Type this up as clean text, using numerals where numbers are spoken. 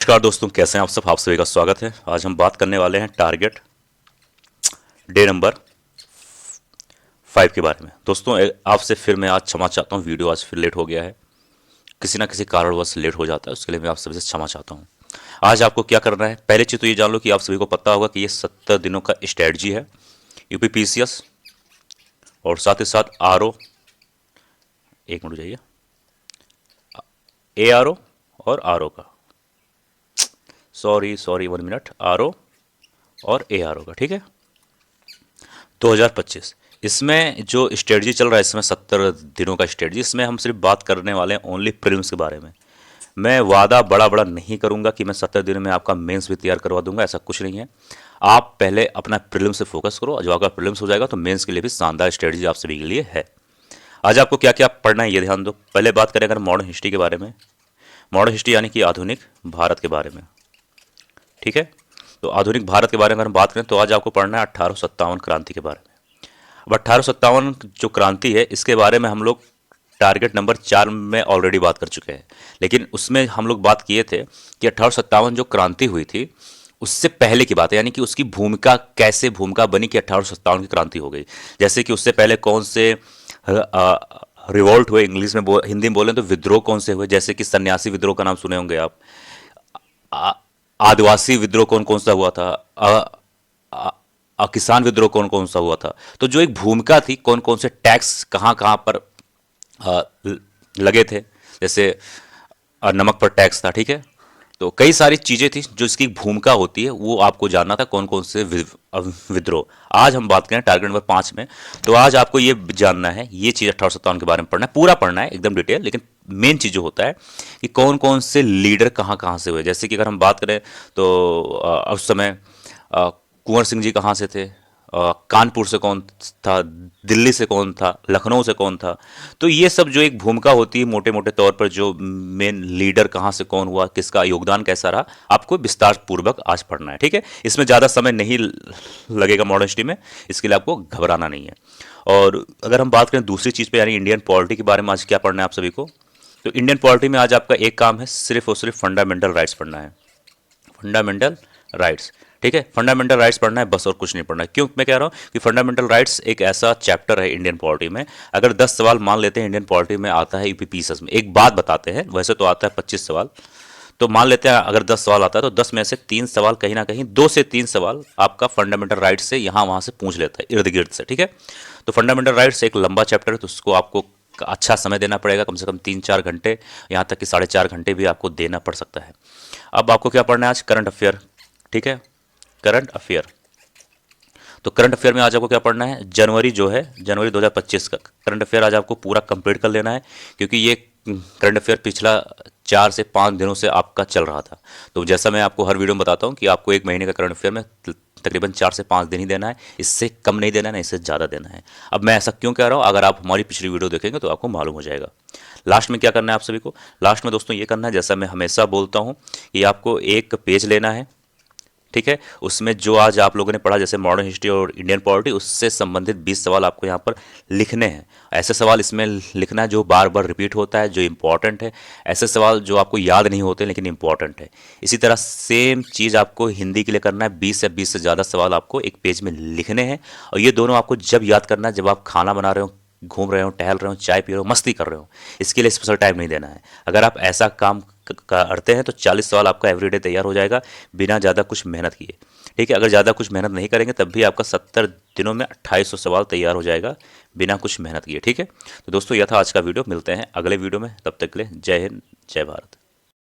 नमस्कार दोस्तों, कैसे हैं आप सब। आप सभी का स्वागत है। आज हम बात करने वाले हैं टारगेट डे नंबर 5 के बारे में। दोस्तों आपसे फिर मैं आज क्षमा चाहता हूं, वीडियो आज फिर लेट हो गया है। किसी ना किसी कारणवश लेट हो जाता है, उसके लिए मैं आप सभी से क्षमा चाहता हूं। आज आपको क्या करना है, पहले चीज़ तो ये जान लो कि आप सभी को पता होगा कि ये 70 दिनों का स्ट्रेटजी है, यूपीपीसीएस और साथ ही साथ आरओ, एक मिनट जाइए, एआरओ और आरओ का, सॉरी 1 मिनट, आरओ और एआरओ का, ठीक है। 2025 इसमें जो स्ट्रेटजी चल रहा है, इसमें 70 दिनों का स्ट्रेटजी, इसमें हम सिर्फ बात करने वाले हैं ओनली प्रीलिम्स के बारे में। मैं वादा बड़ा बड़ा नहीं करूंगा कि मैं 70 दिनों में आपका मेंस भी तैयार करवा दूंगा, ऐसा कुछ नहीं है। आप पहले अपना प्रीलिम्स से फोकस करो, जब आपका प्रीलिम्स हो जाएगा तो मेंस के लिए भी शानदार स्ट्रेटजी आप सभी के लिए है। आज आपको क्या क्या पढ़ना है ये ध्यान दो। पहले बात करें अगर मॉडर्न हिस्ट्री के बारे में, मॉडर्न हिस्ट्री यानी कि आधुनिक भारत के बारे में, ठीक है। तो आधुनिक भारत के बारे में अगर हम बात करें तो आज आपको पढ़ना है 1857 क्रांति के बारे में। अब 1857 जो क्रांति है, इसके बारे में हम लोग टारगेट नंबर 4 में ऑलरेडी बात कर चुके हैं, लेकिन उसमें हम लोग बात किए थे कि 1857 जो क्रांति हुई थी उससे पहले की बात है, यानी कि उसकी भूमिका कैसे भूमिका बनी कि 1857 की क्रांति हो गई। जैसे कि उससे पहले कौन से रिवोल्ट हुए, इंग्लिश में हिंदी में बोलें तो विद्रोह कौन से हुए, जैसे कि सन्यासी विद्रोह का नाम सुने होंगे आप। आ- आदिवासी विद्रोह कौन कौन सा हुआ था, किसान विद्रोह कौन कौन सा हुआ था। तो जो एक भूमिका थी, कौन कौन से टैक्स कहाँ कहाँ पर आ, लगे थे, जैसे नमक पर टैक्स था, ठीक है। तो कई सारी चीज़ें थी जो इसकी भूमिका होती है, वो आपको जानना था कौन कौन से विद्रोह। आज हम बात करें टारगेट नंबर 5 में, तो आज आपको ये जानना है, ये चीज़ 1857 के बारे में पढ़ना है, पूरा पढ़ना है एकदम डिटेल। लेकिन मेन चीज़ जो होता है कि कौन कौन से लीडर कहाँ कहाँ से हुए। जैसे कि अगर हम बात करें तो उस समय कुंवर सिंह जी कहाँ से थे, कानपुर से कौन था, दिल्ली से कौन था, लखनऊ से कौन था। तो ये सब जो एक भूमिका होती है मोटे मोटे तौर पर, जो मेन लीडर कहाँ से कौन हुआ, किसका योगदान कैसा रहा, आपको विस्तार पूर्वक आज पढ़ना है, ठीक है। इसमें ज़्यादा समय नहीं लगेगा मॉडर्न हिस्ट्री में, इसके लिए आपको घबराना नहीं है। और अगर हम बात करें दूसरी चीज़ पे, यानी इंडियन पॉलिटी के बारे में आज क्या पढ़ना है आप सभी को, तो इंडियन पॉलिटी में आज आपका एक काम है, सिर्फ और सिर्फ फंडामेंटल राइट्स पढ़ना है। फंडामेंटल राइट्स, ठीक है। फंडामेंटल राइट्स पढ़ना है बस, और कुछ नहीं पढ़ना है। क्यों मैं कह रहा हूँ कि फंडामेंटल राइट्स एक ऐसा चैप्टर है इंडियन पॉलिटी में, अगर 10 सवाल मान लेते हैं इंडियन पॉलिटी में आता है यूपीपीएसएस में, एक बात बताते हैं, वैसे तो आता है 25 सवाल, तो मान लेते हैं अगर 10 सवाल आता है तो 10 में से 3 सवाल कहीं ना कहीं, 2 से 3 सवाल आपका फंडामेंटल राइट्स से यहाँ वहाँ से पूछ लेता है, इर्द गिर्द से, ठीक है। तो फंडामेंटल राइट्स एक लंबा चैप्टर है, तो उसको आपको अच्छा समय देना पड़ेगा, कम से कम 3-4 घंटे, यहाँ तक कि 4.5 घंटे भी आपको देना पड़ सकता है। अब आपको क्या पढ़ना है आज, करंट अफेयर, ठीक है। करंट अफेयर, तो करंट अफेयर में आज आपको क्या पढ़ना है, जनवरी जो है, जनवरी 2025 का करंट अफेयर आज आपको पूरा कंप्लीट कर लेना है, क्योंकि ये करंट अफेयर पिछला 4 से 5 दिनों से आपका चल रहा था। तो जैसा मैं आपको हर वीडियो में बताता हूँ कि आपको एक महीने का करंट अफेयर में तकरीबन 4 से 5 दिन ही देना है, इससे कम नहीं देना है, ना इससे ज़्यादा देना है। अब मैं ऐसा क्यों कह रहा हूँ, अगर आप हमारी पिछली वीडियो देखेंगे तो आपको मालूम हो जाएगा। लास्ट में क्या करना है आप सभी को, लास्ट में दोस्तों ये करना है, जैसा मैं हमेशा बोलता हूँ कि आपको एक पेज लेना है, ठीक है। उसमें जो आज आप लोगों ने पढ़ा, जैसे मॉडर्न हिस्ट्री और इंडियन पॉलिटी, उससे संबंधित 20 सवाल आपको यहाँ पर लिखने हैं। ऐसे सवाल इसमें लिखना है जो बार बार रिपीट होता है, जो इंपॉर्टेंट है, ऐसे सवाल जो आपको याद नहीं होते लेकिन इंपॉर्टेंट है। इसी तरह सेम चीज़ आपको हिंदी के लिए करना है, 20 या 20 से ज़्यादा सवाल आपको एक पेज में लिखने हैं। और ये दोनों आपको जब याद करना है, जब आप खाना बना रहे हो, घूम रहे हो, टहल रहे हो, चाय पी रहे हो, मस्ती कर रहे हो, इसके लिए स्पेशल टाइम नहीं देना है। अगर आप ऐसा काम करते हैं तो 40 सवाल आपका एवरीडे तैयार हो जाएगा बिना ज़्यादा कुछ मेहनत किए, ठीक है। अगर ज़्यादा कुछ मेहनत नहीं करेंगे तब भी आपका 70 दिनों में 2800 सवाल तैयार हो जाएगा बिना कुछ मेहनत किए, ठीक है। तो दोस्तों यह था आज का वीडियो, मिलते हैं अगले वीडियो में, तब तक के लिए जय हिंद, जय भारत।